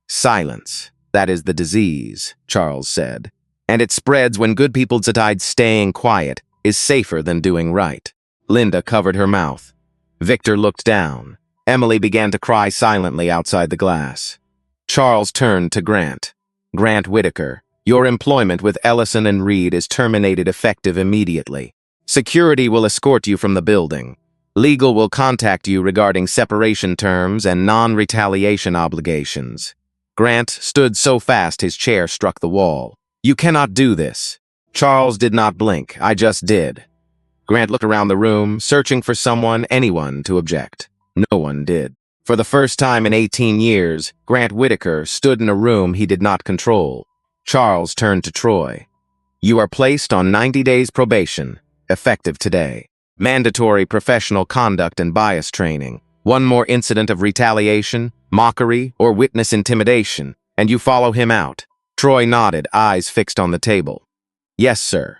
Silence. That is the disease, Charles said. And it spreads when good people decide staying quiet is safer than doing right. Linda covered her mouth. Victor looked down. Emily began to cry silently outside the glass. Charles turned to Grant. Grant Whitaker, your employment with Ellison and Reed is terminated effective immediately. Security will escort you from the building. Legal will contact you regarding separation terms and non-retaliation obligations. Grant stood so fast his chair struck the wall. You cannot do this. Charles did not blink. I just did. Grant looked around the room, searching for someone, anyone, to object. No one did. For the first time in 18 years, Grant Whitaker stood in a room he did not control. Charles turned to Troy. You are placed on 90 days probation, effective today. Mandatory professional conduct and bias training. One more incident of retaliation, mockery, or witness intimidation, and you follow him out. Troy nodded, eyes fixed on the table. Yes, sir.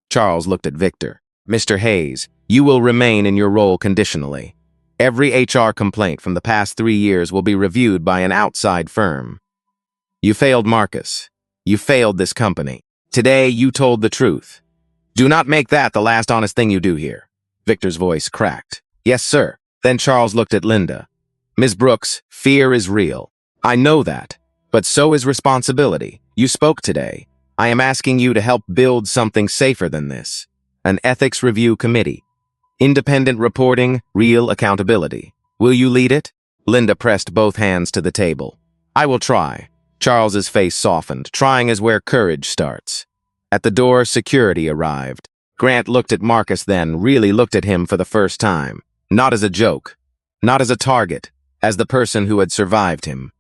Charles looked at Victor. Mr. Hayes, you will remain in your role conditionally. Every HR complaint from the past 3 years will be reviewed by an outside firm. You failed Marcus. You failed this company. Today, you told the truth. Do not make that the last honest thing you do here. Victor's voice cracked. Yes, sir. Then Charles looked at Linda. Ms. Brooks, fear is real. I know that. But so is responsibility. You spoke today. I am asking you to help build something safer than this. An ethics review committee. Independent reporting, real accountability. Will you lead it? Linda pressed both hands to the table. I will try. Charles's face softened. Trying is where courage starts. At the door, security arrived. Grant looked at Marcus then, really looked at him for the first time. Not as a joke. Not as a target. As the person who had survived him.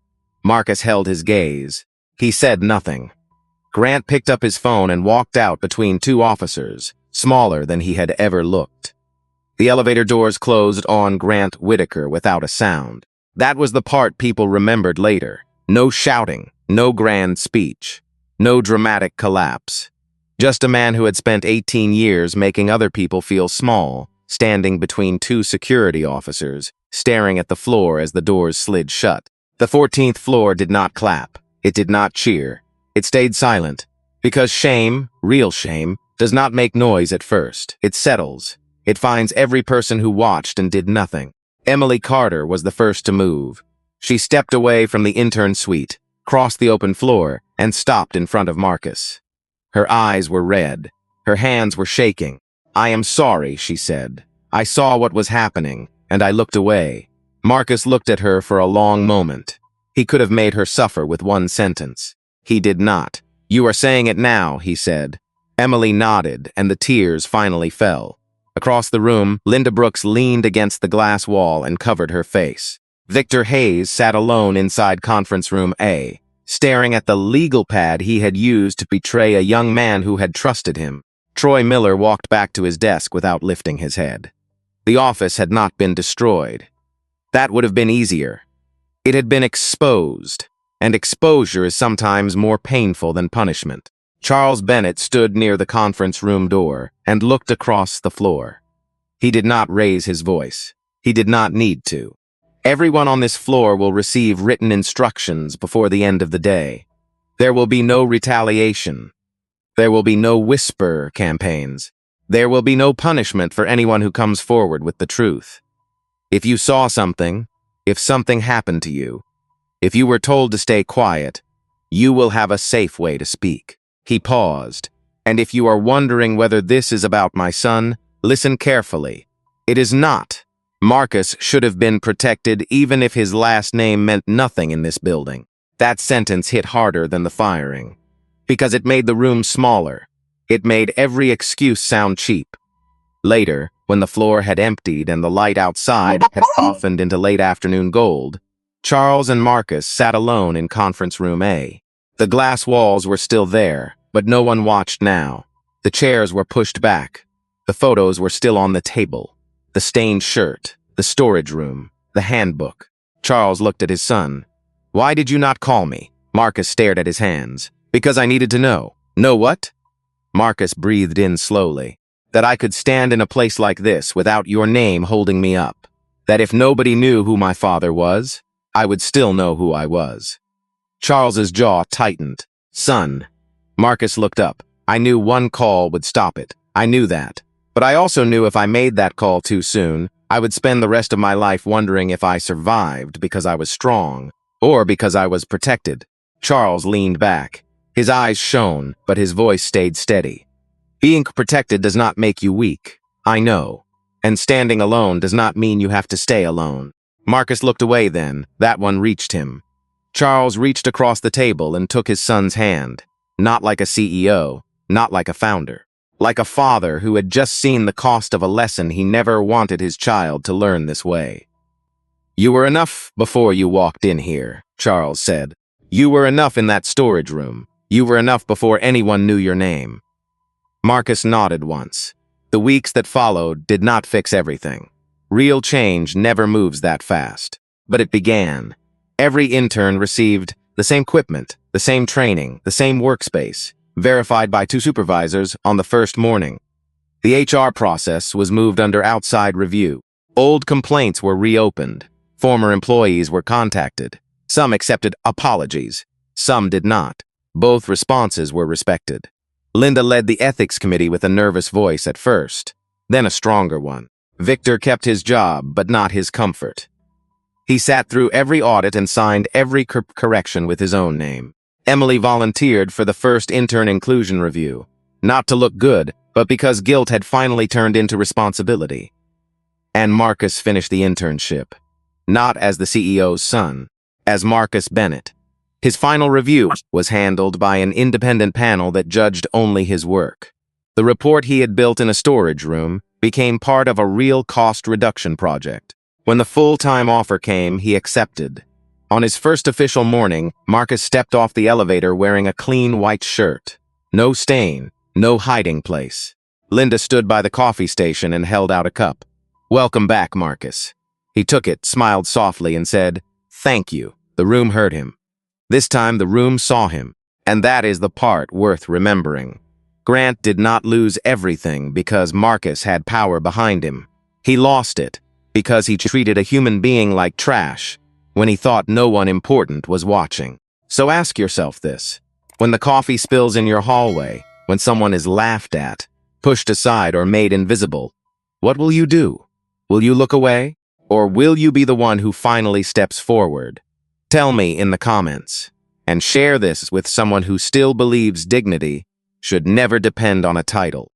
Marcus held his gaze. He said nothing. Grant picked up his phone and walked out between 2 officers, smaller than he had ever looked. The elevator doors closed on Grant Whitaker without a sound. That was the part people remembered later. No shouting, no grand speech, no dramatic collapse. Just a man who had spent 18 years making other people feel small, standing between 2 security officers, staring at the floor as the doors slid shut. The 14th floor did not clap. It did not cheer. It stayed silent. Because shame, real shame, does not make noise at first. It settles. It finds every person who watched and did nothing. Emily Carter was the first to move. She stepped away from the intern suite, crossed the open floor, and stopped in front of Marcus. Her eyes were red. Her hands were shaking. I am sorry, she said. I saw what was happening, and I looked away. Marcus looked at her for a long moment. He could have made her suffer with one sentence. He did not. You are saying it now, he said. Emily nodded, and the tears finally fell. Across the room, Linda Brooks leaned against the glass wall and covered her face. Victor Hayes sat alone inside conference room A, staring at the legal pad he had used to betray a young man who had trusted him. Troy Miller walked back to his desk without lifting his head. The office had not been destroyed. That would have been easier. It had been exposed, and exposure is sometimes more painful than punishment. Charles Bennett stood near the conference room door and looked across the floor. He did not raise his voice. He did not need to. Everyone on this floor will receive written instructions before the end of the day. There will be no retaliation. There will be no whisper campaigns. There will be no punishment for anyone who comes forward with the truth. If you saw something, if something happened to you, if you were told to stay quiet, you will have a safe way to speak. He paused. And if you are wondering whether this is about my son, listen carefully. It is not. Marcus should have been protected even if his last name meant nothing in this building. That sentence hit harder than the firing. Because it made the room smaller. It made every excuse sound cheap. Later, when the floor had emptied and the light outside had softened into late afternoon gold, Charles and Marcus sat alone in conference room A. The glass walls were still there, but no one watched now. The chairs were pushed back. The photos were still on the table. The stained shirt, the storage room, the handbook. Charles looked at his son. Why did you not call me? Marcus stared at his hands. Because I needed to know. Know what? Marcus breathed in slowly. That I could stand in a place like this without your name holding me up. That if nobody knew who my father was, I would still know who I was. Charles's jaw tightened. Son. Marcus looked up. I knew one call would stop it. I knew that. But I also knew if I made that call too soon, I would spend the rest of my life wondering if I survived because I was strong, or because I was protected. Charles leaned back. His eyes shone, but his voice stayed steady. Being protected does not make you weak. I know. And standing alone does not mean you have to stay alone. Marcus looked away then. That one reached him. Charles reached across the table and took his son's hand. Not like a CEO, not like a founder. Like a father who had just seen the cost of a lesson he never wanted his child to learn this way. You were enough before you walked in here, Charles said. You were enough in that storage room. You were enough before anyone knew your name. Marcus nodded once. The weeks that followed did not fix everything. Real change never moves that fast. But it began. Every intern received the same equipment, the same training, the same workspace, verified by 2 supervisors on the first morning. The HR process was moved under outside review. Old complaints were reopened. Former employees were contacted. Some accepted apologies. Some did not. Both responses were respected. Linda led the ethics committee with a nervous voice at first, then a stronger one. Victor kept his job, but not his comfort. He sat through every audit and signed every correction with his own name. Emily volunteered for the first intern inclusion review, not to look good, but because guilt had finally turned into responsibility. And Marcus finished the internship, not as the CEO's son, as Marcus Bennett. His final review was handled by an independent panel that judged only his work. The report he had built in a storage room became part of a real cost reduction project. When the full-time offer came, he accepted. On his first official morning, Marcus stepped off the elevator wearing a clean white shirt. No stain, no hiding place. Linda stood by the coffee station and held out a cup. "Welcome back, Marcus." He took it, smiled softly, and said, "Thank you." The room heard him. This time the room saw him, and that is the part worth remembering. Grant did not lose everything because Marcus had power behind him. He lost it because he treated a human being like trash when he thought no one important was watching. So ask yourself this. When the coffee spills in your hallway, when someone is laughed at, pushed aside, or made invisible, what will you do? Will you look away? Or will you be the one who finally steps forward? Tell me in the comments, and share this with someone who still believes dignity should never depend on a title.